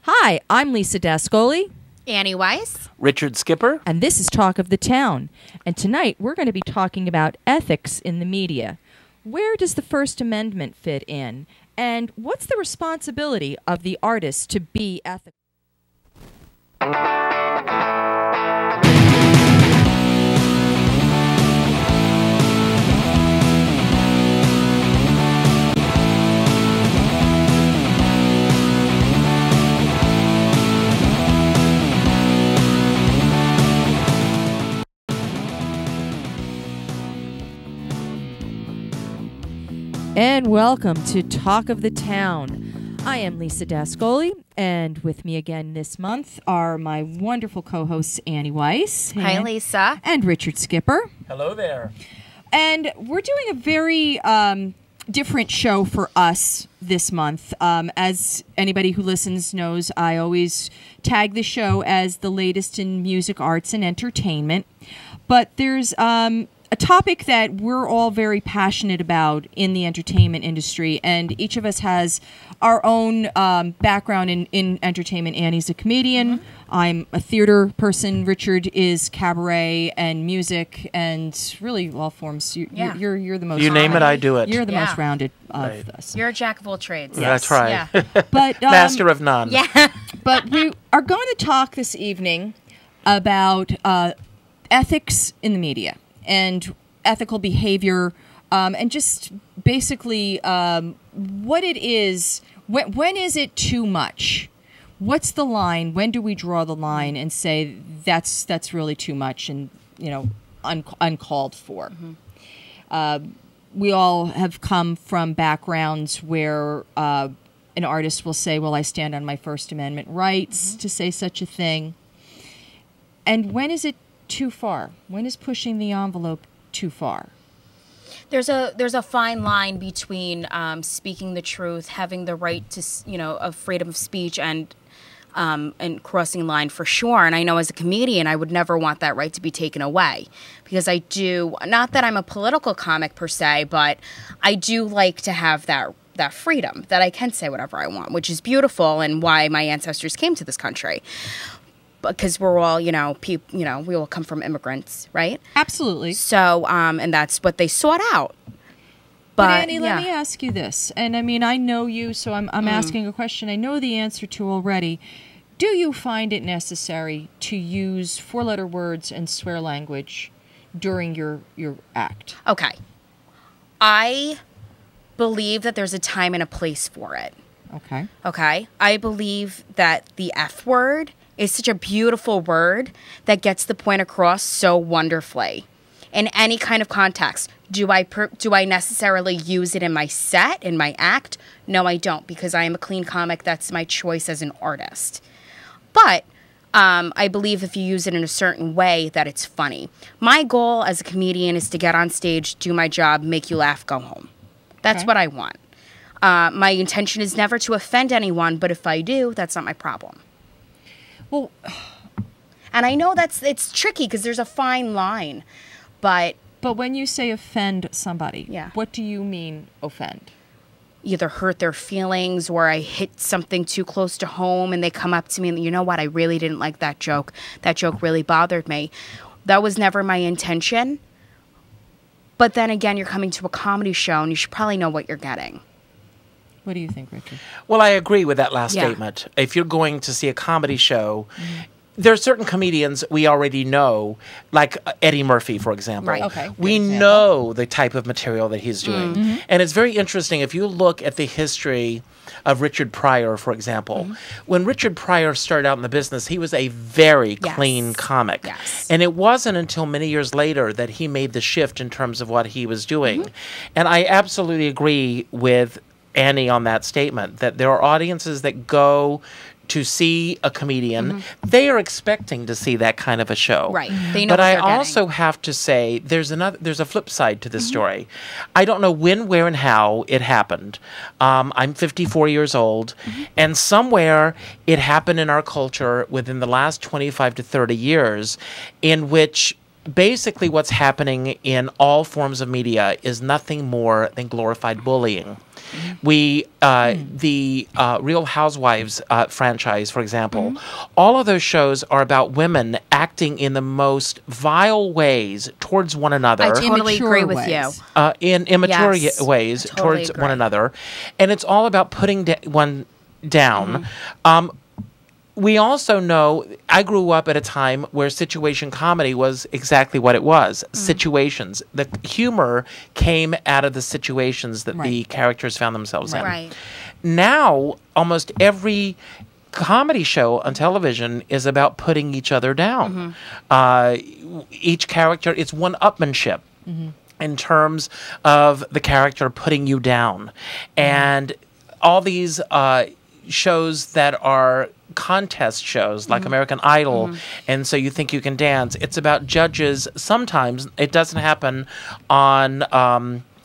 Hi, I'm Lisa Dascoli. Annie Weiss. Richard Skipper. And this is Talk of the Town. And tonight we're going to be talking about ethics in the media. Where does the First Amendment fit in? And what's the responsibility of the artist to be ethical? And welcome to Talk of the Town. I am Lisa Dascoli, and with me again this month are my wonderful co-hosts Annie Weiss. Hi, Lisa. And Richard Skipper. Hello there. And we're doing a very different show for us this month. As anybody who listens knows, I always tag the show as the latest in music, arts, and entertainment. But there's a topic that we're all very passionate about in the entertainment industry, and each of us has our own background in entertainment. Annie's a comedian. Mm-hmm. I'm a theater person. Richard is cabaret and music and really all forms. You're the most. You name it, I do it. You're the most rounded of us. You're a jack of all trades. Yes. That's right. Yeah. But master of none. Yeah. But we are going to talk this evening about ethics in the media and ethical behavior, and just basically what it is. When is it too much? What's the line? When do we draw the line and say that's really too much and uncalled for? Mm-hmm. We all have come from backgrounds where an artist will say, "Well, I stand on my First Amendment rights mm-hmm. to say such a thing." And when is it too far? When is pushing the envelope too far? There's a fine line between speaking the truth, having the right to of freedom of speech, and crossing the line for sure. And I know as a comedian, I would never want that right to be taken away, because I do, not that I'm a political comic per se, but I do like to have that freedom that I can say whatever I want, which is beautiful and why my ancestors came to this country. Because we're all, we all come from immigrants, right? Absolutely. So, and that's what they sought out. But Annie, let me ask you this. And I mean, I know you, so I'm asking a question I know the answer to already. Do you find it necessary to use four-letter words and swear language during your act? Okay. I believe that there's a time and a place for it. Okay. Okay? I believe that the F word is such a beautiful word that gets the point across so wonderfully in any kind of context. Do I necessarily use it in my set, in my act? No, I don't, because I am a clean comic. That's my choice as an artist. But I believe if you use it in a certain way that it's funny. My goal as a comedian is to get on stage, do my job, make you laugh, go home. That's what I want. My intention is never to offend anyone, but if I do, that's not my problem. Well, and I know it's tricky because there's a fine line, but when you say offend somebody, yeah. What do you mean offend? Either hurt their feelings, or I hit something too close to home and they come up to me and, you know what, I really didn't like that joke. That joke really bothered me. That was never my intention. But then again, you're coming to a comedy show and you should probably know what you're getting. What do you think, Richard? Well, I agree with that last statement. If you're going to see a comedy show, there are certain comedians we already know, like Eddie Murphy, for example. Right. Okay. We know the type of material that he's doing. Mm-hmm. And it's very interesting if you look at the history of Richard Pryor, for example. Mm-hmm. When Richard Pryor started out in the business, he was a very clean comic. Yes. And it wasn't until many years later that he made the shift in terms of what he was doing. Mm-hmm. And I absolutely agree with Annie on that statement, that there are audiences that go to see a comedian. They are expecting to see that kind of a show. Right. They know but what I they're also have to say there's a flip side to this story. I don't know when, where, and how it happened. I'm 54 years old, and somewhere it happened in our culture within the last 25 to 30 years in which basically what's happening in all forms of media is nothing more than glorified bullying. We, the Real Housewives franchise, for example, all of those shows are about women acting in the most vile ways towards one another. I totally Immature agree with ways. you. In immature Yes, ways I totally towards agree. one another. And it's all about putting one down. We also know, I grew up at a time where situation comedy was exactly what it was. Situations. The humor came out of the situations that the Right. characters found themselves in. Right. Now, almost every comedy show on television is about putting each other down. Each character, it's one-upmanship. In terms of the character putting you down. And all these shows that are contest shows like American Idol, and So You Think You Can Dance, it's about judges. Sometimes it doesn't happen on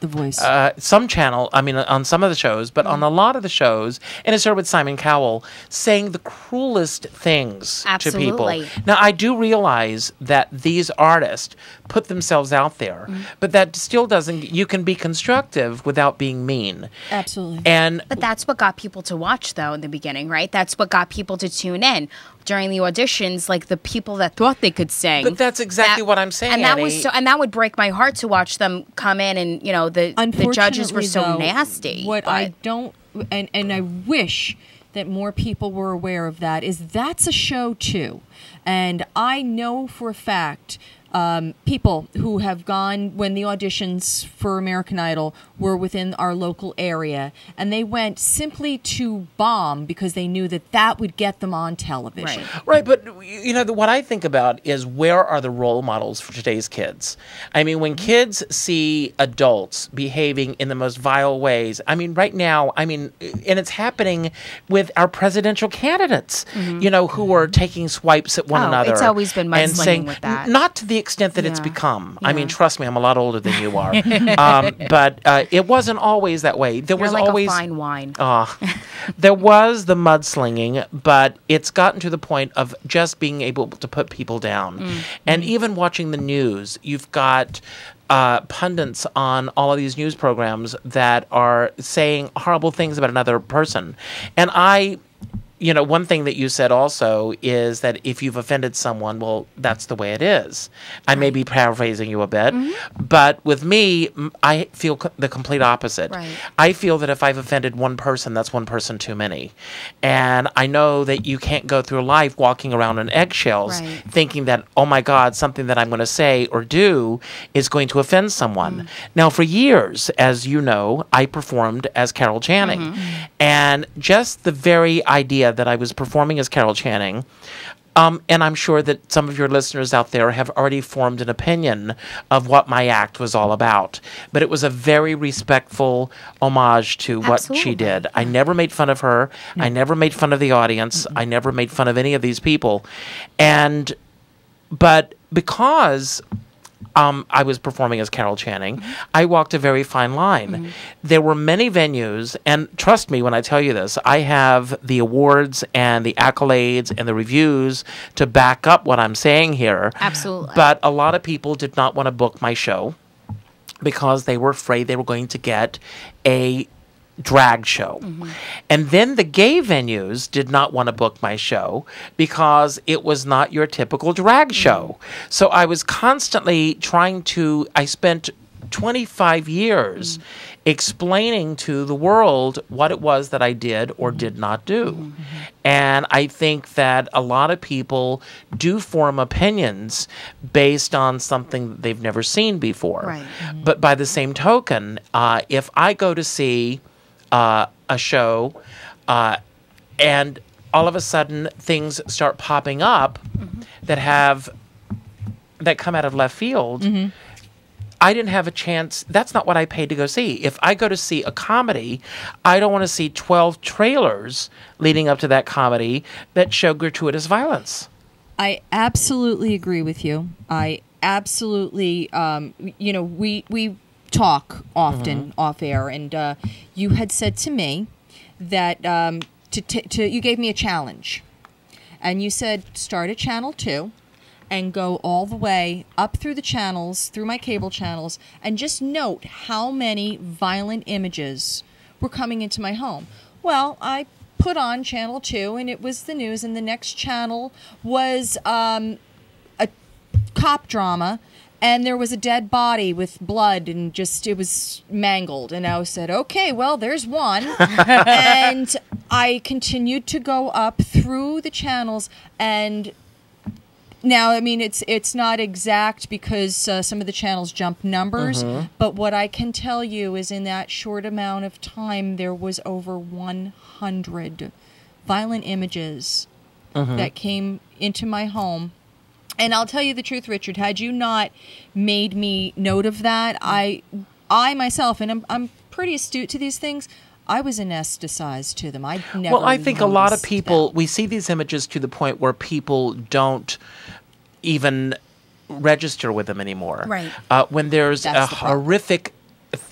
The Voice. some channel, I mean, on some of the shows, but on a lot of the shows, and it started with Simon Cowell, saying the cruelest things to people. Absolutely. Now, I do realize that these artists put themselves out there, but that still doesn't, you can be constructive without being mean. Absolutely. And But that's what got people to watch, though, in the beginning, right? That's what got people to tune in during the auditions. Like the people that thought they could sing. But that's exactly what I'm saying, and that was Annie. so. And that would break my heart to watch them come in, and the judges were so Unfortunately, though, nasty. What but- I don't, and I wish that more people were aware of that, is that's a show too. And I know for a fact people who have gone when the auditions for American Idol were within our local area, and they went simply to bomb because they knew that that would get them on television. Right, but what I think about is where are the role models for today's kids? I mean, when kids see adults behaving in the most vile ways, I mean, right now, and it's happening with our presidential candidates, who are taking swipes at one another. It's always been and mudslinging saying, with that. not to the extent that it's Yeah. become. Yeah. I mean, trust me, I'm a lot older than you are. But it wasn't always that way. There You're was like always a fine wine. there was the mudslinging, but it's gotten to the point of just being able to put people down. And even watching the news, you've got pundits on all of these news programs that are saying horrible things about another person. And one thing that you said also is that if you've offended someone, well, that's the way it is. I may be paraphrasing you a bit, but with me, I feel the complete opposite. Right. I feel that if I've offended one person, that's one person too many. And I know that you can't go through life walking around on eggshells Right. thinking that, oh my God, something that I'm going to say or do is going to offend someone. Now, for years, as you know, I performed as Carol Channing. And just the very idea that I was performing as Carol Channing, and I'm sure that some of your listeners out there have already formed an opinion of what my act was all about. But it was a very respectful homage to what she Absolutely. did. I never made fun of her. I never made fun of the audience. I never made fun of any of these people. But because I was performing as Carol Channing, I walked a very fine line. There were many venues, and trust me when I tell you this, I have the awards and the accolades and the reviews to back up what I'm saying here. Absolutely. But a lot of people did not want to book my show because they were afraid they were going to get a drag show. And then the gay venues did not want to book my show because it was not your typical drag show. So I was constantly I spent 25 years explaining to the world what it was that I did or did not do. And I think that a lot of people do form opinions based on something that they've never seen before. Right. But by the same token, if I go to see a show, and all of a sudden things start popping up that come out of left field. I didn't have a chance. That's not what I paid to go see. If I go to see a comedy, I don't want to see 12 trailers leading up to that comedy that show gratuitous violence. I absolutely agree with you. I absolutely, we talk often off air, and you had said to me that you gave me a challenge, and you said start at channel 2 and go all the way up through the channels, through my cable channels, and just note how many violent images were coming into my home. Well, I put on channel 2, and it was the news, and the next channel was a cop drama, and there was a dead body with blood, and just, it was mangled. And I said, okay, well, there's one. And I continued to go up through the channels, and now, I mean, it's not exact because some of the channels jump numbers, but what I can tell you is in that short amount of time, there was over 100 violent images that came into my home. And I'll tell you the truth, Richard, had you not made me note of that, I myself, and I'm pretty astute to these things, I was anesthetized to them. I never. Well, I think a lot of people, them. we see these images to the point where people don't even register with them anymore. Right. When there's That's a the problem. horrific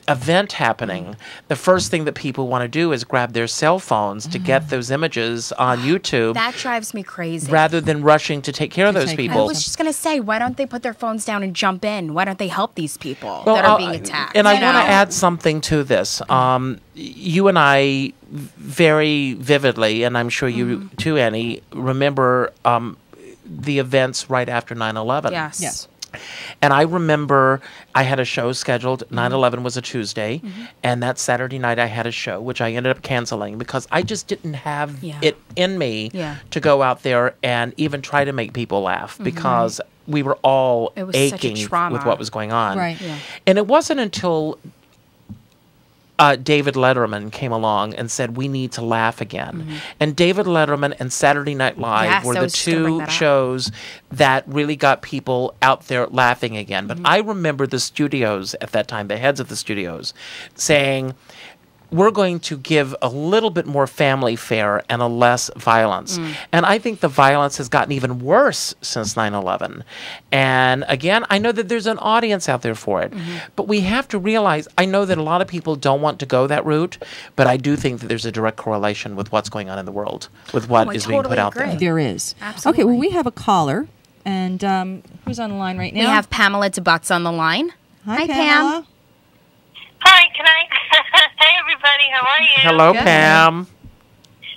event happening, the first thing that people want to do is grab their cell phones to get those images on YouTube. That drives me crazy. Rather than rushing to take care of those take care I people. was just going to say, why don't they put their phones down and jump in? Why don't they help these people Well, that are being attacked? And I you want to know? add something to this. You and I very vividly, and I'm sure you too, Annie, remember the events right after 9/11. Yes. Yes. And I remember I had a show scheduled. 9/11 was a Tuesday. And that Saturday night I had a show, which I ended up canceling because I just didn't have it in me to go out there and even try to make people laugh because we were all It was such a aching trauma. with what was going on. Right. Yeah. And it wasn't until David Letterman came along and said, we need to laugh again. And David Letterman and Saturday Night Live Yes, were I the was just gonna bring two that up. shows that really got people out there laughing again. But I remember the studios at that time, the heads of the studios, saying, we're going to give a little bit more family fare and a less violence. And I think the violence has gotten even worse since 9/11. And again, I know that there's an audience out there for it. But we have to realize, I know that a lot of people don't want to go that route, but I do think that there's a direct correlation with what's going on in the world, with what I is being put totally out there. agree. There is. Absolutely. Okay, well, we have a caller, and who's on the line right now? We have Pamela DeButts on the line. Hi, Pam. Pamela. Hi, can I? Hey, everybody, how are you? Hello, Good. Pam.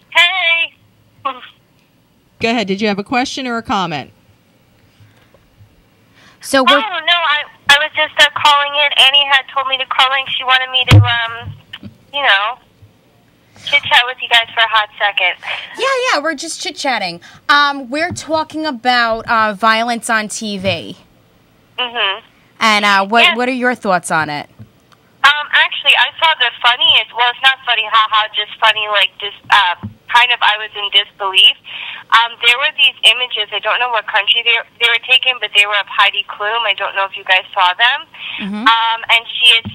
Hey. Go ahead. Did you have a question or a comment? So Oh, we're no, I was just calling in. Annie had told me to call in. She wanted me to, chit-chat with you guys for a hot second. yeah, we're just chit-chatting. We're talking about violence on TV. Mm-hmm. And Yeah. what are your thoughts on it? Actually, I saw the funniest, well, it's not funny, haha, just funny, like, just, kind of, I was in disbelief. There were these images, I don't know what country they were taken, but they were of Heidi Klum. I don't know if you guys saw them. And she is,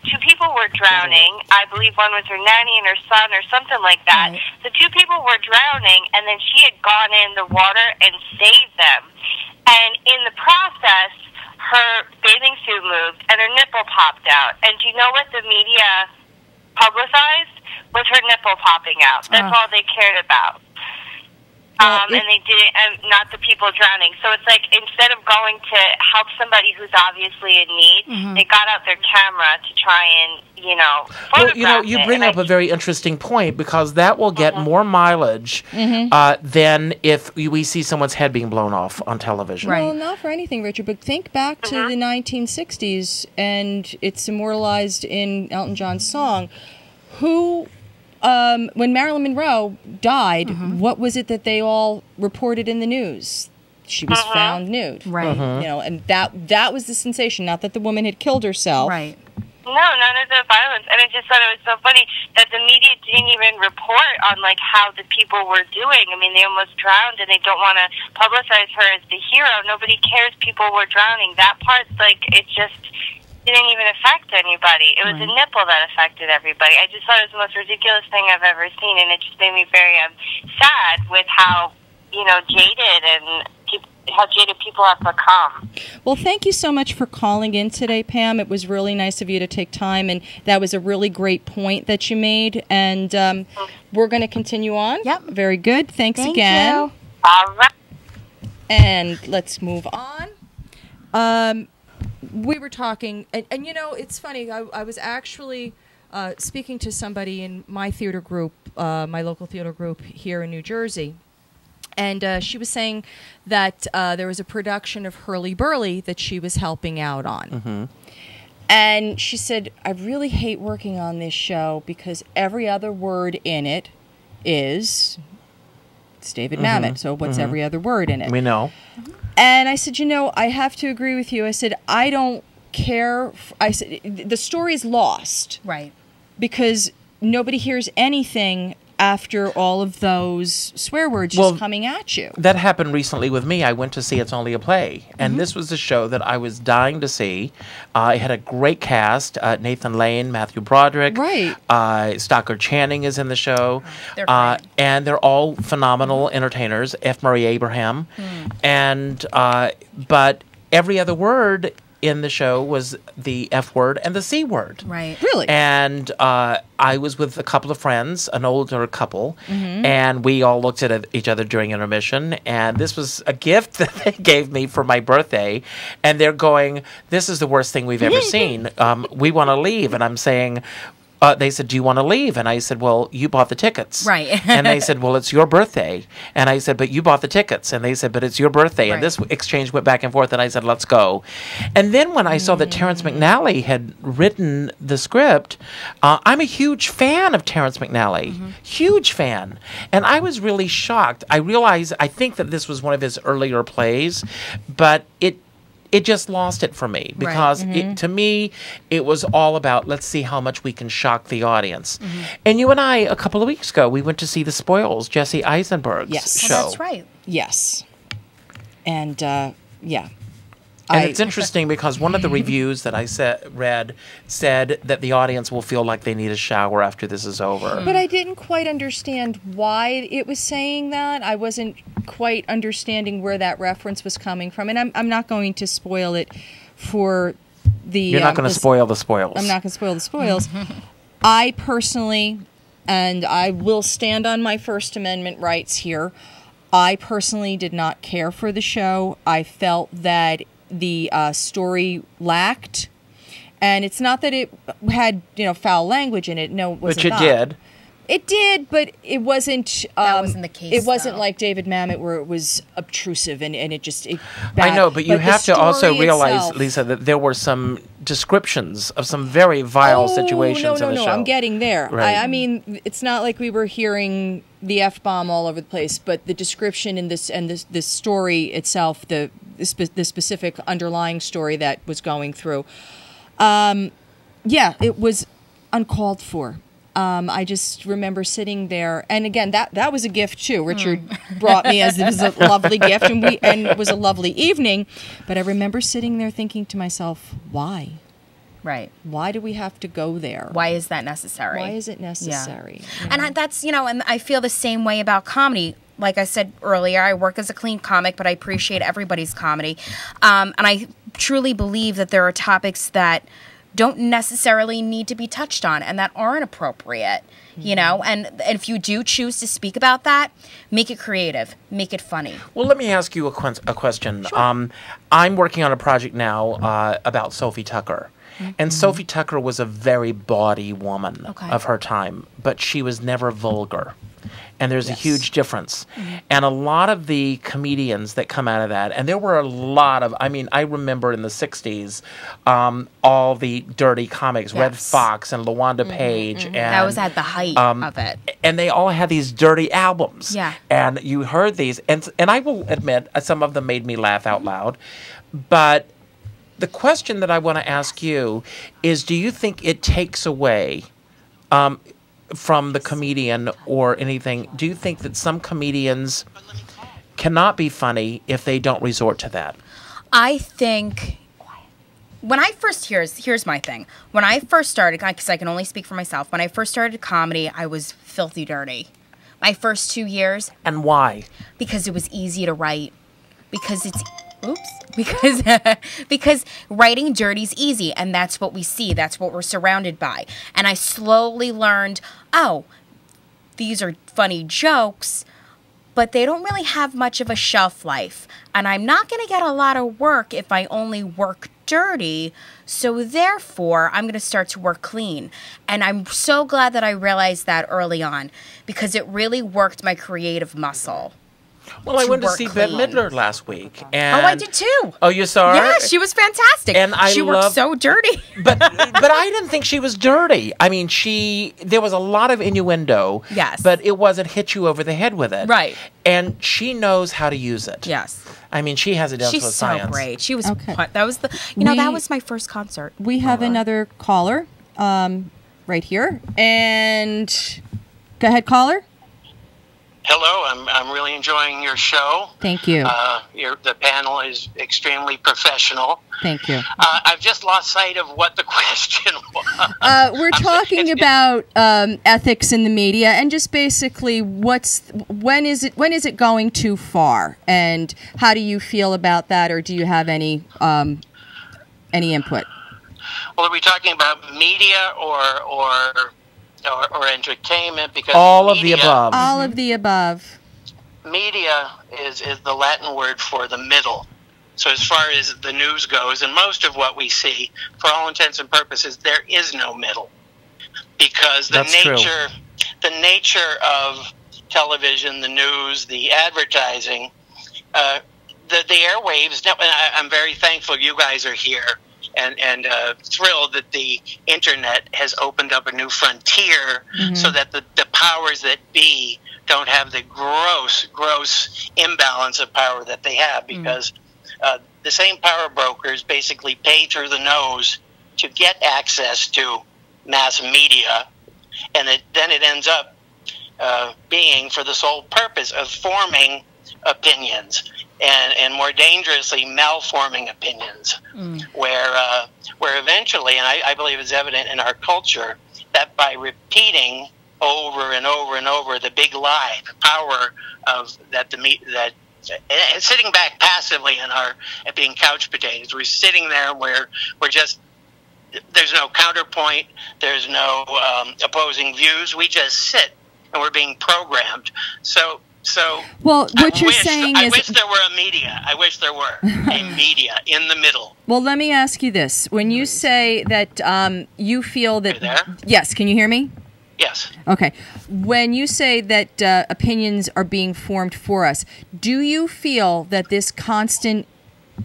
two people were drowning. I believe one was her nanny and her son or something like that. Right. The two people were drowning, and then she had gone in the water and saved them. And in the process, her bathing suit moved and her nipple popped out. And do you know what the media publicized? Was her nipple popping out. That's all they cared about. And they didn't, not the people drowning. So it's like, instead of going to help somebody who's obviously in need, they got out their camera to try and, photograph You it. bring And up a very interesting point because that will get more mileage than if we see someone's head being blown off on television. Right. Well, not for anything, Richard, but think back to the 1960s, and it's immortalized in Elton John's song. Who, when Marilyn Monroe died, what was it that they all reported in the news? She was found nude. Right. And that was the sensation. Not that the woman had killed herself. Right. No, none of the violence. And I just thought it was so funny that the media didn't even report on, like, how the people were doing. I mean, they almost drowned, and they don't want to publicize her as the hero. Nobody cares people were drowning. That part, like, it just didn't even affect anybody. It was a nipple that affected everybody. I just thought it was the most ridiculous thing I've ever seen, and it just made me very sad with how, jaded and how jaded people have become. Well, thank you so much for calling in today, Pam. It was really nice of you to take time, and that was a really great point that you made. And we're going to continue on. Yep. Very good. Thanks Thank again. you. All right. And let's move on. We were talking, and you know, it's funny. I was actually speaking to somebody in my theater group, my local theater group here in New Jersey, and she was saying that there was a production of Hurly Burly that she was helping out on. Mm-hmm. And she said, I really hate working on this show because every other word in it is... It's David Mamet, so what's every other word in it? We know. And I said, you know, I have to agree with you. I said, I don't care. I said, the story's lost. Right. Because nobody hears anything after all of those swear words just coming at you. That happened recently with me. I went to see It's Only a Play, and this was a show that I was dying to see. It had a great cast. Nathan Lane, Matthew Broderick. Right. Stockard Channing is in the show. They're great. And they're all phenomenal entertainers. F. Murray Abraham. And but every other word in the show was the F word and the C word. Right. Really? And I was with a couple of friends, an older couple, and we all looked at each other during intermission, and this was a gift that they gave me for my birthday, and they're going, this is the worst thing we've ever seen. We want to leave. And I'm saying... they said, do you want to leave? And I said, well, you bought the tickets. Right. And they said, well, it's your birthday. And I said, but you bought the tickets. And they said, but it's your birthday. Right. And this exchange went back and forth, and I said, let's go. And then when I saw that Terrence McNally had written the script, I'm a huge fan of Terrence McNally. Huge fan. And I was really shocked. I think that this was one of his earlier plays, but it just lost it for me because to me, it was all about, let's see how much we can shock the audience. And you and I, a couple of weeks ago, we went to see The Spoils, Jesse Eisenberg's show. Oh, that's right. Yes. And, yeah. And it's interesting because one of the reviews that I read said that the audience will feel like they need a shower after this is over. But I didn't quite understand why it was saying that. I wasn't quite understanding where that reference was coming from. And I'm not going to spoil it for the... You're not going to spoil The Spoils. I'm not going to spoil The Spoils. I personally, and I will stand on my First Amendment rights here, I personally did not care for the show. I felt that the story lacked, and it's not that it had foul language in it. No, it wasn't. Which it did. It did, but it wasn't. That wasn't the case. It wasn't though. like David Mamet, where it was obtrusive and it just. I know, but you have to also realize, itself, Lisa, that there were some descriptions of some very vile situations in the show. No, I'm getting there. Right. I mean, it's not like we were hearing the F-bomb all over the place, but the description in this and this story itself, the specific underlying story that was going through, it was uncalled for. I just remember sitting there, and again, that was a gift too. Richard brought me as it was a lovely gift, and it was a lovely evening. But I remember sitting there thinking to myself, why? Right. Why do we have to go there? Why is that necessary? Why is it necessary? Yeah. And that's, and I feel the same way about comedy. Like I said earlier, I work as a clean comic, but I appreciate everybody's comedy. And I truly believe that there are topics that don't necessarily need to be touched on and that aren't appropriate, and if you do choose to speak about that, make it creative, make it funny. Well, let me ask you a question. Sure. I'm working on a project now about Sophie Tucker. And Sophie Tucker was a very bawdy woman of her time, but she was never vulgar. And there's a huge difference. And a lot of the comedians that come out of that, and there were a lot of, I remember in the 60s, all the dirty comics, Red Fox and LaWanda Page. And, that was at the height of it. And they all had these dirty albums. Yeah. And you heard these, and I will admit, some of them made me laugh out loud. But the question that I want to ask you is, do you think it takes away from the comedian or anything? Do you think that some comedians cannot be funny if they don't resort to that? I think when I first, here's my thing. When I first started, because I can only speak for myself, when I first started comedy, I was filthy dirty. My first 2 years. And why? Because it was easy to write. Because writing dirty's easy, and that's what we see. That's what we're surrounded by. And I slowly learned, these are funny jokes, but they don't really have much of a shelf life. And I'm not going to get a lot of work if I only work dirty. So therefore, I'm going to start to work clean. And I'm so glad that I realized that early on, because it really worked my creative muscle. Well, I went to work see Bette clean. Midler last week. And Oh, I did too. Oh, you saw her? Yeah, she was fantastic. And she worked so dirty. but I didn't think she was dirty. I mean, there was a lot of innuendo. Yes. But it wasn't hit you over the head with it. Right. And she knows how to use it. Yes. I mean, she has it down to a She's science. so great. She was. Okay. That was that was my first concert. We have another caller right here. And go ahead, caller. Hello, I'm really enjoying your show. Thank you. The panel is extremely professional. Thank you. I've just lost sight of what the question was. We're talking about ethics in the media, and just basically when is it going too far, and how do you feel about that, or do you have any input? Well, are we talking about media or entertainment? Because All of the above. All of the above. Media is the Latin word for the middle. So as far as the news goes, and most of what we see, for all intents and purposes, there is no middle, because the nature of television, the news, the advertising, the airwaves. I'm very thankful you guys are here. And thrilled that the internet has opened up a new frontier, so that the powers that be don't have the gross imbalance of power that they have, because the same power brokers basically pay through the nose to get access to mass media, and then it ends up being for the sole purpose of forming opinions. And more dangerously, malforming opinions, where eventually, and I believe it's evident in our culture, that by repeating over and over and over the big lie, the power of that and sitting back passively at being couch potatoes, we're sitting there where we're just, there's no counterpoint, there's no opposing views, we just sit and we're being programmed. So well, what you're saying I is, wish there were a media. I wish there were a media in the middle. well, let me ask you this: when you say that you feel that, Are you there? Yes, can you hear me? Yes. Okay. When you say that opinions are being formed for us, do you feel that this constant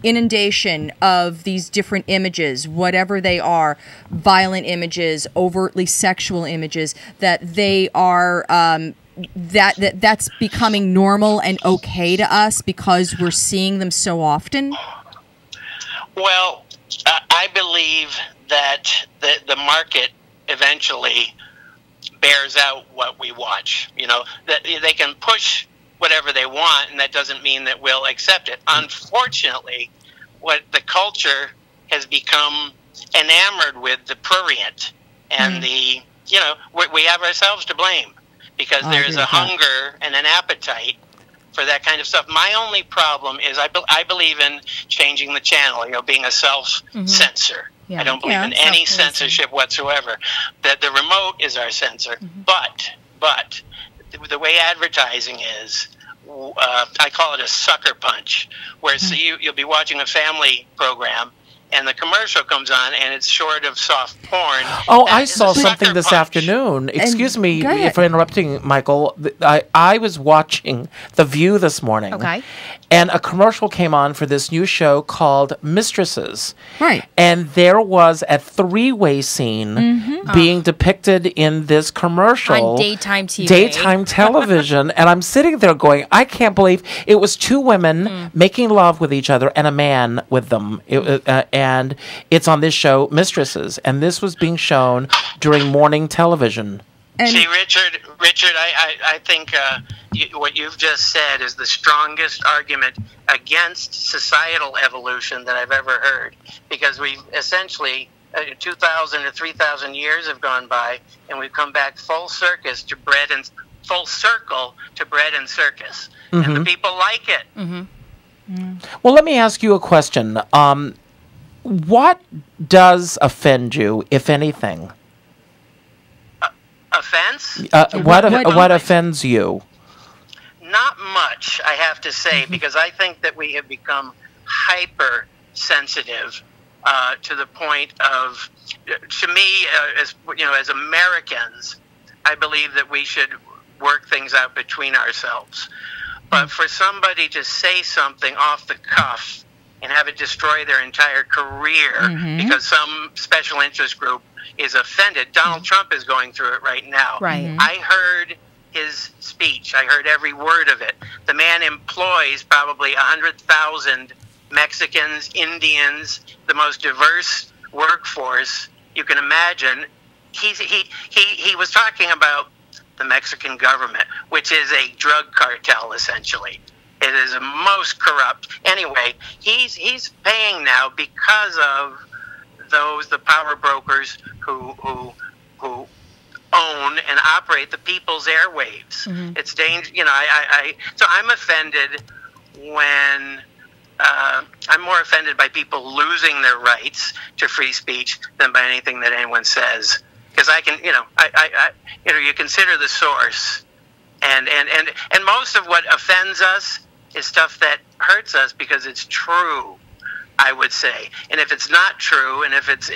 inundation of these different images, whatever they are, violent images, overtly sexual images, that they are that's becoming normal and okay to us because we're seeing them so often? Well, I believe that the market eventually bears out what we watch. You know, that they can push whatever they want, and that doesn't mean that we'll accept it. Unfortunately, what the culture has become enamored with the prurient and we have ourselves to blame, because there's a hunger and an appetite for that kind of stuff. My only problem is I believe in changing the channel, being a self-censor. Yeah. I don't believe in any censorship whatsoever. That the remote is our censor. But the way advertising is, I call it a sucker punch, where you'll be watching a family program, and the commercial comes on, and it's short of soft porn. Oh, I saw something this afternoon. Excuse me go ahead. for interrupting, Michael. I was watching The View this morning. Okay. And a commercial came on for this new show called Mistresses. Right. And there was a three-way scene being depicted in this commercial. On daytime TV. Daytime television. And I'm sitting there going, I can't believe it was two women making love with each other and a man with them. And it's on this show, Mistresses. And this was being shown during morning television. See, Richard, I think what you've just said is the strongest argument against societal evolution that I've ever heard, because we've essentially 2,000 or 3,000 years have gone by, and we've come back full circle to bread and circus, and the people like it. Well, let me ask you a question. What does offend you, if anything? Offense? What offends you? Not much, I have to say, because I think that we have become hypersensitive to the point of, to me, as Americans, I believe that we should work things out between ourselves. But for somebody to say something off the cuff and have it destroy their entire career because some special interest group is offended. Donald Trump is going through it right now. Right. I heard his speech. I heard every word of it. The man employs probably 100,000 Mexicans, Indians, the most diverse workforce you can imagine. He was talking about the Mexican government, which is a drug cartel, essentially. It is the most corrupt. Anyway, he's paying now because of the power brokers who own and operate the people's airwaves. It's dangerous. So I'm offended when I'm more offended by people losing their rights to free speech than by anything that anyone says. Because I can, you consider the source, and most of what offends us is stuff that hurts us because it's true, I would say. And if it's not true, and if it's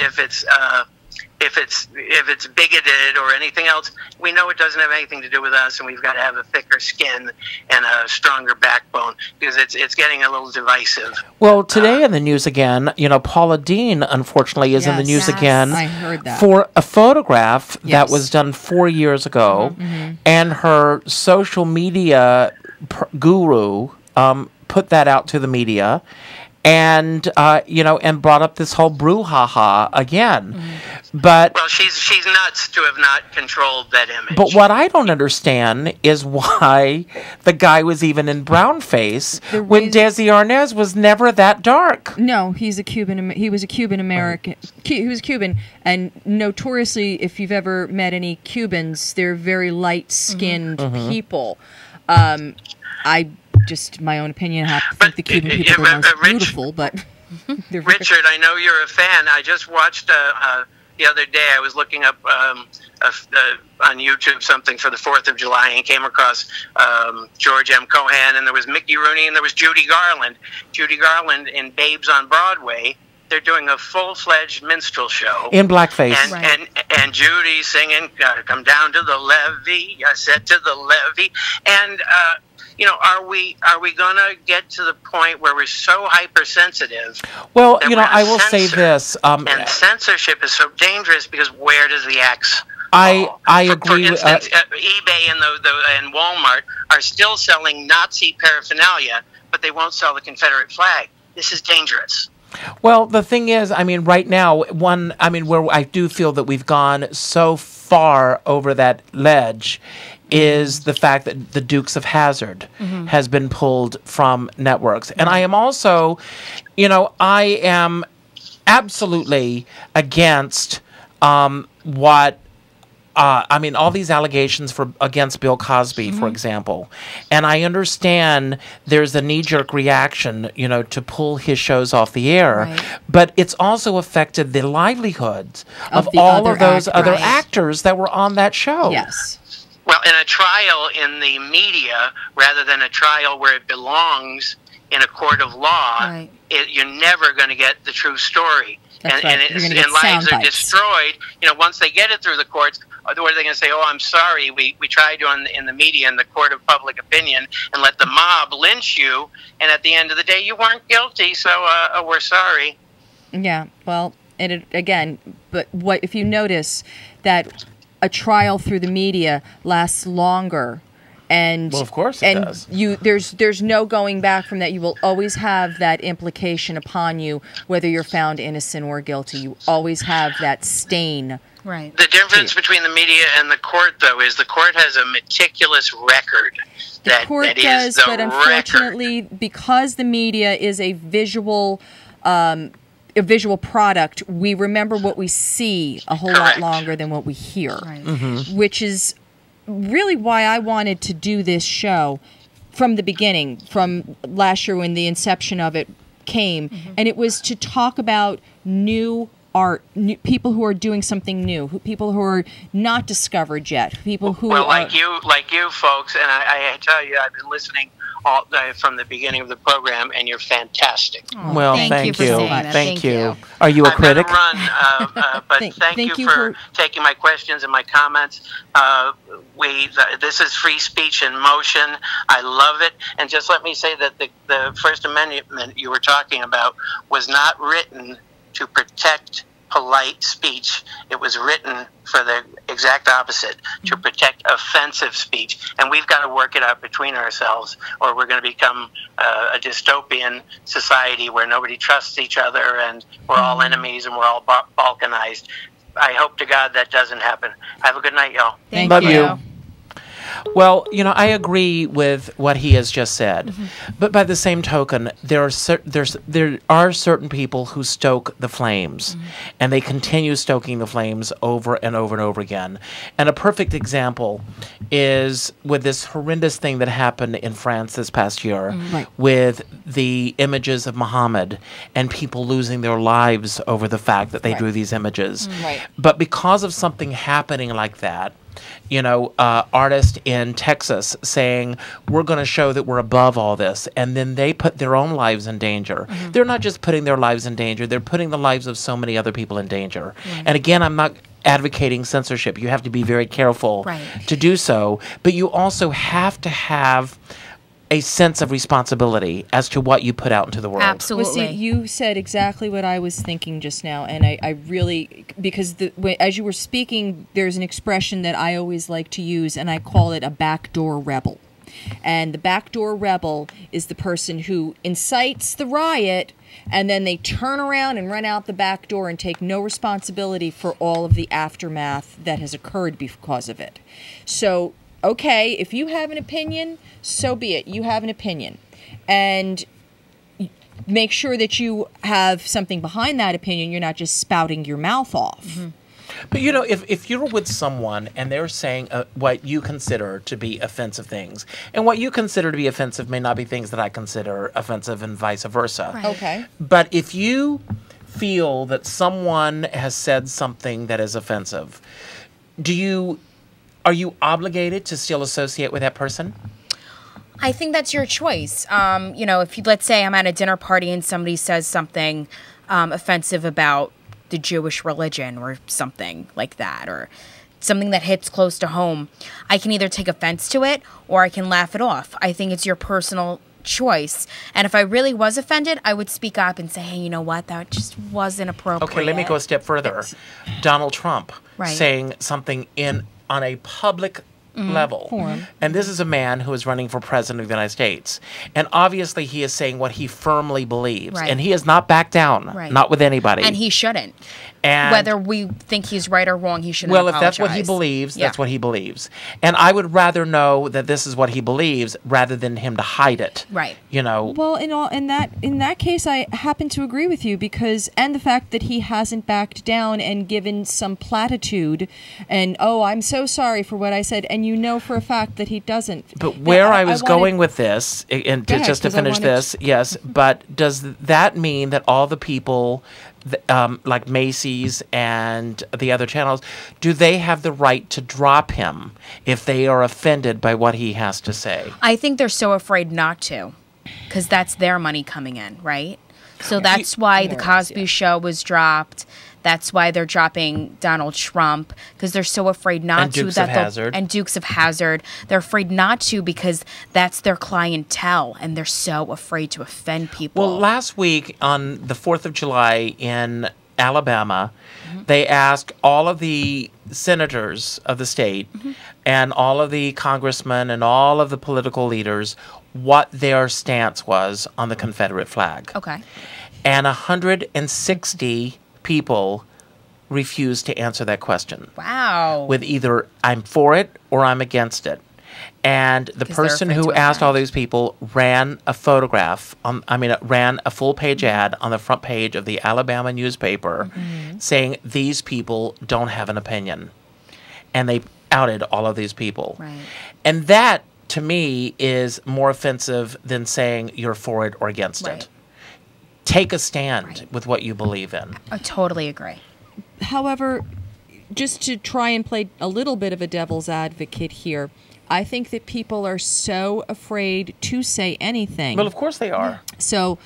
bigoted or anything else, we know it doesn't have anything to do with us, and we've got to have a thicker skin and a stronger backbone because it's getting a little divisive. Well, today in the news again, Paula Deen, unfortunately, is in the news again I heard that. for a photograph that was done 4 years ago, and her social media guru put that out to the media. And and brought up this whole brouhaha again, but she's nuts to have not controlled that image. But what I don't understand is why the guy was even in brownface when Desi Arnaz was never that dark. No, he's a Cuban. He was a Cuban American. He was Cuban, and notoriously, if you've ever met any Cubans, they're very light-skinned people. Just my own opinion. I think the Cuban people are most beautiful, but Richard, I know you're a fan. I just watched the other day. I was looking up on YouTube something for the 4th of July and came across George M. Cohan, and there was Mickey Rooney, and there was Judy Garland. Judy Garland in Babes on Broadway. They're doing a full-fledged minstrel show in blackface, and Judy singing "Come Down to the Levee." I said to the levee, and are we gonna get to the point where we're so hypersensitive? Well, I will say this, and censorship is so dangerous because where does the axe fall? I agree. For instance, eBay and Walmart are still selling Nazi paraphernalia, but they won't sell the Confederate flag. This is dangerous. Well, the thing is, right now, where I do feel that we've gone so far over that ledge is the fact that the Dukes of Hazzard has been pulled from networks. And I am also, I am absolutely against what all these allegations against Bill Cosby, for example. And I understand there's a knee-jerk reaction, to pull his shows off the air. Right. But it's also affected the livelihoods of all of those other actors that were on that show. Yes. Well, in a trial in the media, rather than a trial where it belongs in a court of law, you're never going to get the true story. That's and lives are destroyed. Once they get it through the courts, what are they going to say? Oh, I'm sorry, we tried you in the media, in the court of public opinion, and let the mob lynch you, and at the end of the day, you weren't guilty, so we're sorry. Yeah, well, but what if you notice that a trial through the media lasts longer, and well, of course it does. There's no going back from that. You will always have that implication upon you, whether you're found innocent or guilty. You always have that stain. Right. The difference between the media and the court, though, is the court has a meticulous record. The court does, but unfortunately, because the media is a visual product, we remember what we see a whole lot longer than what we hear, which is really why I wanted to do this show from the beginning, from last year when the inception of it came, and it was to talk about new art, people who are doing something new, people who are not discovered yet, people who well, are, like you folks, and I tell you, I've been listening all from the beginning of the program, and you're fantastic. Well, thank you for saying that. Thank Thank you. you. Are you a I've critic? got to run, but thank you for taking my questions and my comments. This is free speech in motion. I love it. And just let me say that the First Amendment you were talking about was not written to protect polite speech. It was written for the exact opposite, to protect offensive speech. And we've got to work it out between ourselves, or we're going to become a dystopian society where nobody trusts each other and we're all enemies and we're all balkanized. I hope to God that doesn't happen. Have a good night, y'all. Thank Love you. you. Well, I agree with what he has just said, but by the same token, there are certain people who stoke the flames, and they continue stoking the flames over and over and over again. And a perfect example is with this horrendous thing that happened in France this past year, with the images of Muhammad and people losing their lives over the fact that they drew these images. But because of something happening like that, artist in Texas saying, we're going to show that we're above all this. And then they put their own lives in danger. They're not just putting their lives in danger, they're putting the lives of so many other people in danger. And again, I'm not advocating censorship. You have to be very careful to do so. But you also have to have a sense of responsibility as to what you put out into the world. Absolutely. Well, see, you said exactly what I was thinking just now, and I really, because as you were speaking, there's an expression that I always like to use, and I call it a backdoor rebel. And the backdoor rebel is the person who incites the riot, and then they turn around and run out the back door and take no responsibility for all of the aftermath that has occurred because of it. So, okay, if you have an opinion, so be it. You have an opinion. And make sure that you have something behind that opinion. You're not just spouting your mouth off. But if you're with someone and they're saying what you consider to be offensive things, and what you consider to be offensive may not be things that I consider offensive, and vice versa. Okay. But if you feel that someone has said something that is offensive, are you obligated to still associate with that person? I think that's your choice. If let's say I'm at a dinner party and somebody says something offensive about the Jewish religion or something like that, or something that hits close to home, I can either take offense to it or I can laugh it off. I think it's your personal choice. And if I really was offended, I would speak up and say, hey, you know what? That just wasn't appropriate. Okay, let me go a step further. Donald Trump saying something on a public level. Forum. And this is a man who is running for president of the United States. And obviously he is saying what he firmly believes. And he has not backed down, not with anybody. And he shouldn't. And whether we think he's right or wrong, he shouldn't apologize. apologize. If that's what he believes, that's what he believes. And I would rather know that this is what he believes rather than him to hide it. Right. Well, in that case, I happen to agree with you and the fact that he hasn't backed down and given some platitude and, I'm so sorry for what I said, and for a fact that he doesn't. But where I was going with this, and just to finish this, yes, but does that mean that all the people like Macy's and the other channels, do they have the right to drop him if they are offended by what he has to say? I think they're so afraid not to, because that's their money coming in, right? So that's why the Cosby Show was dropped. That's why they're dropping Donald Trump, because they're so afraid not to. And Dukes of Hazzard. They're afraid not to because that's their clientele, and they're so afraid to offend people. Well, last week on the 4th of July in Alabama, they asked all of the senators of the state and all of the congressmen and all of the political leaders what their stance was on the Confederate flag. Okay. And 160 people refused to answer that question. Wow. With either I'm for it or I'm against it. And the person who asked all these people ran a photograph, ran a full-page ad on the front page of the Alabama newspaper saying these people don't have an opinion. And they outed all of these people. Right. And that, to me, is more offensive than saying you're for it or against it. take a stand with what you believe in. I totally agree. However, just to try and play a little bit of a devil's advocate here, I think that people are so afraid to say anything. Well, of course they are. So,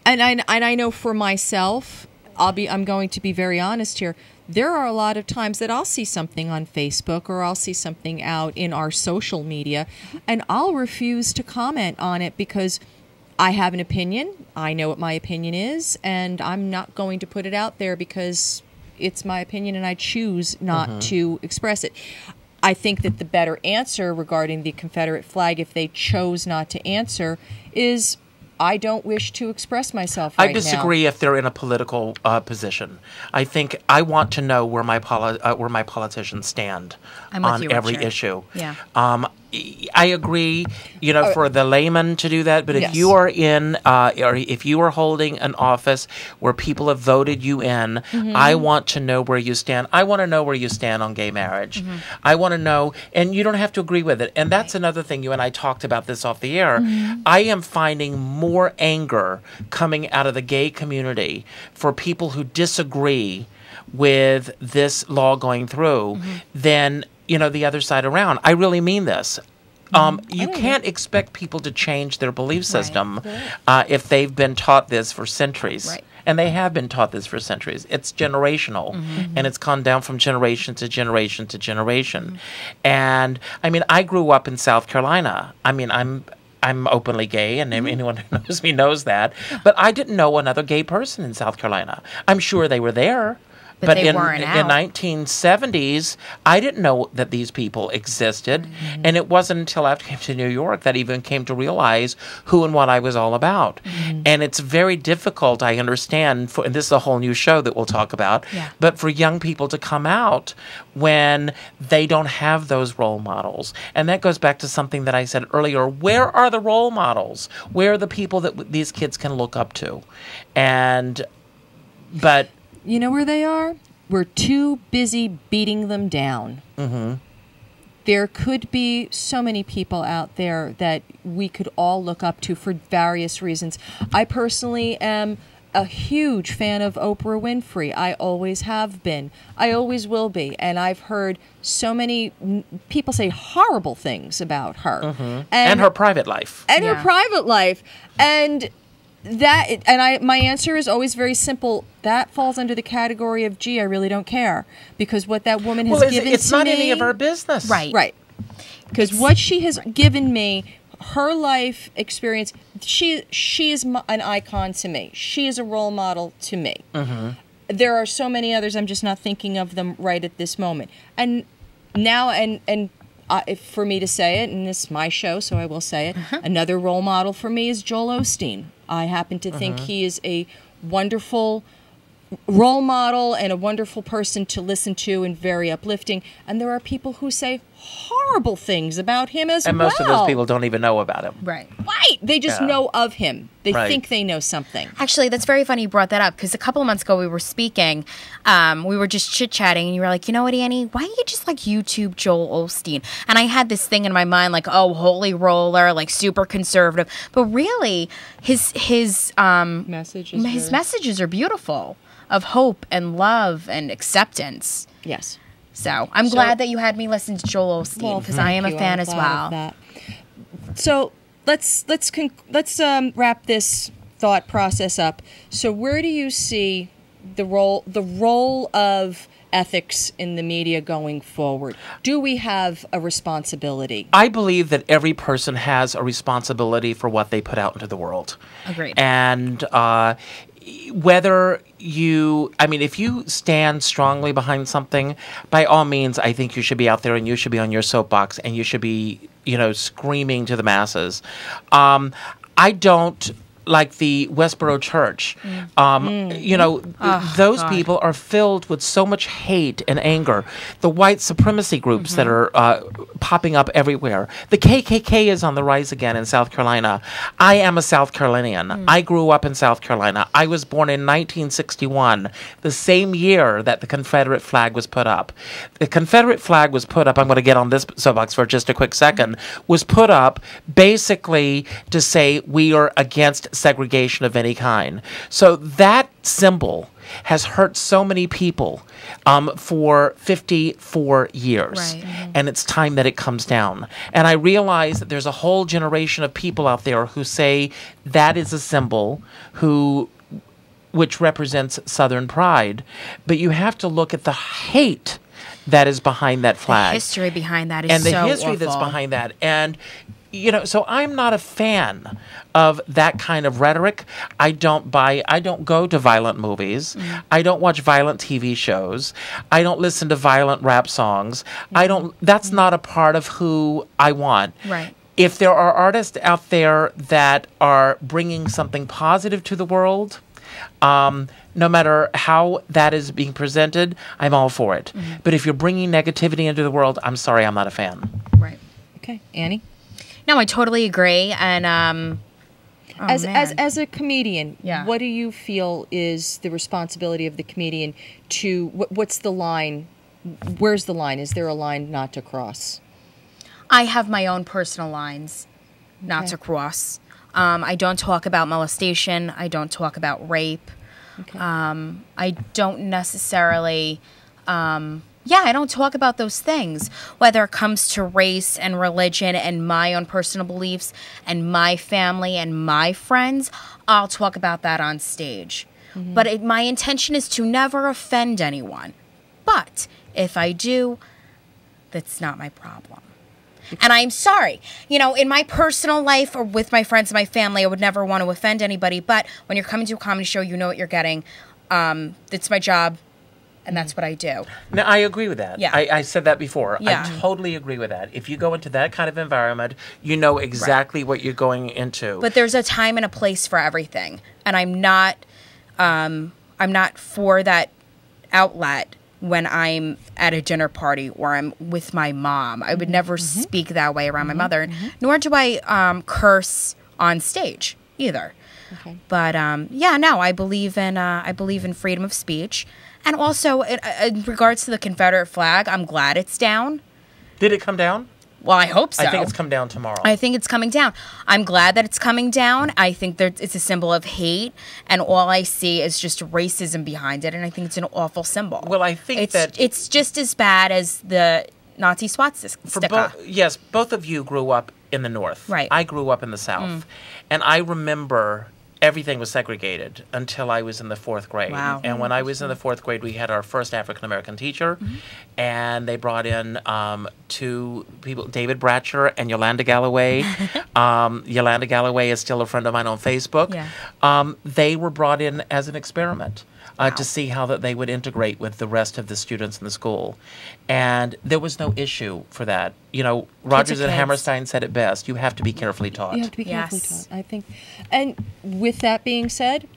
and I know for myself, I'm going to be very honest here. There are a lot of times that I'll see something on Facebook or I'll see something out in our social media, and I'll refuse to comment on it because I have an opinion. I know what my opinion is, and I'm not going to put it out there because it's my opinion and I choose not to express it. I think that the better answer regarding the Confederate flag, if they chose not to answer, is I don't wish to express myself right now. I disagree if they're in a political position. I think I want to know where my politicians stand on every issue. Yeah. I agree, for the layman to do that, but if you are in, or if you are holding an office where people have voted you in, I want to know where you stand. I want to know where you stand on gay marriage. I want to know, and you don't have to agree with it. And that's another thing, you and I talked about this off the air. I am finding more anger coming out of the gay community for people who disagree with this law going through than the other side around. I really mean this. You can't expect people to change their belief system if they've been taught this for centuries. Right. And they have been taught this for centuries. It's generational, and it's gone down from generation to generation to generation. And, I grew up in South Carolina. I'm openly gay, and anyone who knows me knows that. But I didn't know another gay person in South Carolina. I'm sure they were there. But they in weren't out. 1970s, I didn't know that these people existed. And it wasn't until after I came to New York that I even came to realize who and what I was all about. And it's very difficult, I understand, and this is a whole new show that we'll talk about, but for young people to come out when they don't have those role models. And that goes back to something that I said earlier. Where are the role models? Where are the people that these kids can look up to? But... You know where they are? We're too busy beating them down. There could be so many people out there that we could all look up to for various reasons. I personally am a huge fan of Oprah Winfrey. I always have been. I always will be. And I've heard so many people say horrible things about her. And her private life. And her private life. And... my answer is always very simple. That falls under the category of, gee, I really don't care. Because what that woman has given to me... It's not any of our business. Right. Because what she has given me, her life experience, she is an icon to me. She is a role model to me. There are so many others, I'm just not thinking of them right at this moment. And now, for me to say it, and this is my show, so I will say it, another role model for me is Joel Osteen. I happen to think he is a wonderful role model and a wonderful person to listen to and very uplifting. And there are people who say horrible things about him as well. And most of those people don't even know about him. Right. They just know of him. They think they know something. Actually, that's very funny you brought that up, because a couple of months ago we were speaking, we were just chit-chatting, and you were like, you know what, Annie, why don't you just YouTube Joel Osteen? And I had this thing in my mind like, oh, holy roller, like super conservative. But really, his messages are beautiful, of hope and love and acceptance. Yes. So I'm glad that you had me listen to Joel Osteen, because I am a fan as well. So let's wrap this thought process up. So where do you see the role of ethics in the media going forward? Do we have a responsibility? I believe that every person has a responsibility for what they put out into the world. Agreed. And whether if you stand strongly behind something, by all means, I think you should be out there and you should be on your soapbox and you should be, screaming to the masses. I don't like the Westboro Church. Those people are filled with so much hate and anger. The white supremacy groups that are popping up everywhere. The KKK is on the rise again in South Carolina. I am a South Carolinian. I grew up in South Carolina. I was born in 1961, the same year that the Confederate flag was put up. The Confederate flag was put up, I'm going to get on this soapbox for just a quick second, was put up basically to say we are against segregation of any kind. So that symbol has hurt so many people for 54 years. Right. Mhm. And it's time that it comes down. And I realize that there's a whole generation of people out there who say that is a symbol which represents Southern pride. But you have to look at the hate that is behind that flag. The history behind that is and the so history that's awful. behind that. And so I'm not a fan of that kind of rhetoric. I don't go to violent movies. Mm-hmm. I don't watch violent TV shows. I don't listen to violent rap songs. That's not a part of who I want. Right. If there are artists out there that are bringing something positive to the world, no matter how that is being presented, I'm all for it. Mm-hmm. But if you're bringing negativity into the world, I'm sorry, I'm not a fan. Right. Okay, Annie? No, I totally agree. And As a comedian, Yeah. what do you feel is the responsibility of the comedian to, what's the line? Where's the line? Is there a line not to cross? I have my own personal lines not to cross. I don't talk about molestation. I don't talk about rape. Okay. I don't necessarily, I don't talk about those things. Whether it comes to race and religion and my own personal beliefs and my family and my friends, I'll talk about that on stage. Mm-hmm. But my intention is to never offend anyone. But if I do, that's not my problem. And I'm sorry. In my personal life or with my friends and my family, I would never want to offend anybody. But when you're coming to a comedy show, you know what you're getting. It's my job, and that's what I do. No, I agree with that. Yeah. I said that before. Yeah. I totally agree with that. If you go into that kind of environment, you know exactly what you're going into. But there's a time and a place for everything. And I'm not for that outlet when I'm at a dinner party or I'm with my mom. I would never speak that way around my mother, nor do I curse on stage either. Okay. But I believe in freedom of speech, and also in regards to the Confederate flag, I'm glad it's down. Did it come down? Well, I hope so. I think it's come down tomorrow. I think it's coming down. I'm glad that it's coming down. I think that it's a symbol of hate, and all I see is just racism behind it, and I think it's an awful symbol. Well, I think it's just as bad as the Nazi swastika. Yes, both of you grew up in the North. Right. I grew up in the South. And I remember everything was segregated until I was in the 4th grade. Wow. And when I was in the 4th grade, we had our first African-American teacher, and they brought in 2 people, David Bratcher and Yolanda Galloway. Yolanda Galloway is still a friend of mine on Facebook. Yeah. They were brought in as an experiment. To see how that they would integrate with the rest of the students in the school. And there was no issue for that. Rogers and kids. Hammerstein said it best. You have to be carefully taught. You have to be carefully Yes. taught, I think. And with that being said,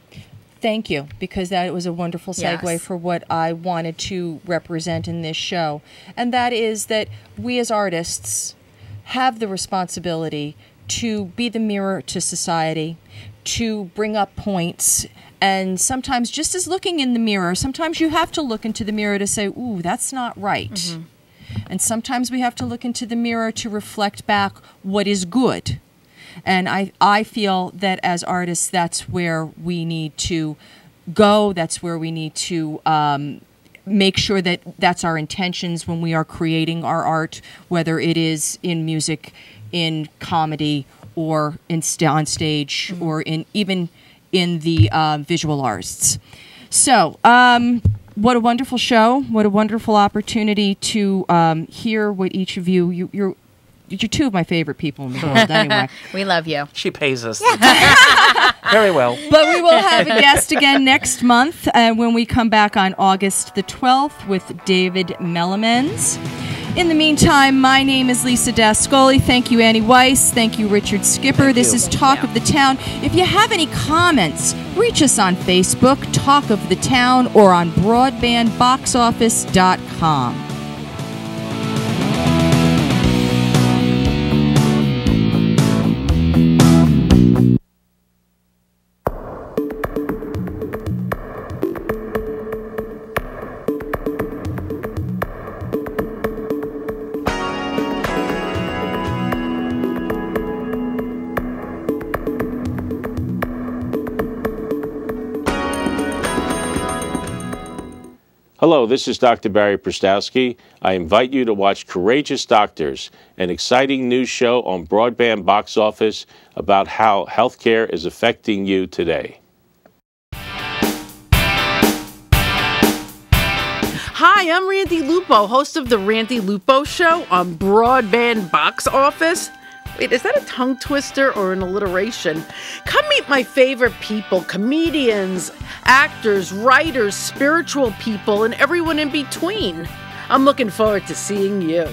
thank you, because that was a wonderful segue Yes. for what I wanted to represent in this show. And that is that we as artists have the responsibility to be the mirror to society, to bring up points. And sometimes, just as looking in the mirror, sometimes you have to look into the mirror to say, ooh, that's not right. And sometimes we have to look into the mirror to reflect back what is good. And I feel that as artists, that's where we need to go. That's where we need to make sure that that's our intentions when we are creating our art, whether it is in music, in comedy, or on stage, or even in the visual arts. So, what a wonderful show. What a wonderful opportunity to hear what each of you're 2 of my favorite people in the world anyway. We love you. She pays us. Very well. But we will have a guest again next month when we come back on August the 12th with David Mellemans. In the meantime, my name is Lisa Dascoli. Thank you, Annie Weiss. Thank you, Richard Skipper. This is Talk of the Town. If you have any comments, reach us on Facebook, Talk of the Town, or on broadbandboxoffice.com. Hello, this is Dr. Barry Prstowski. I invite you to watch Courageous Doctors, an exciting new show on Broadband Box Office about how healthcare is affecting you today. Hi, I'm Randy Lupo, host of The Randy Lupo Show on Broadband Box Office. Wait, is that a tongue twister or an alliteration? Come meet my favorite people, comedians, actors, writers, spiritual people, and everyone in between. I'm looking forward to seeing you.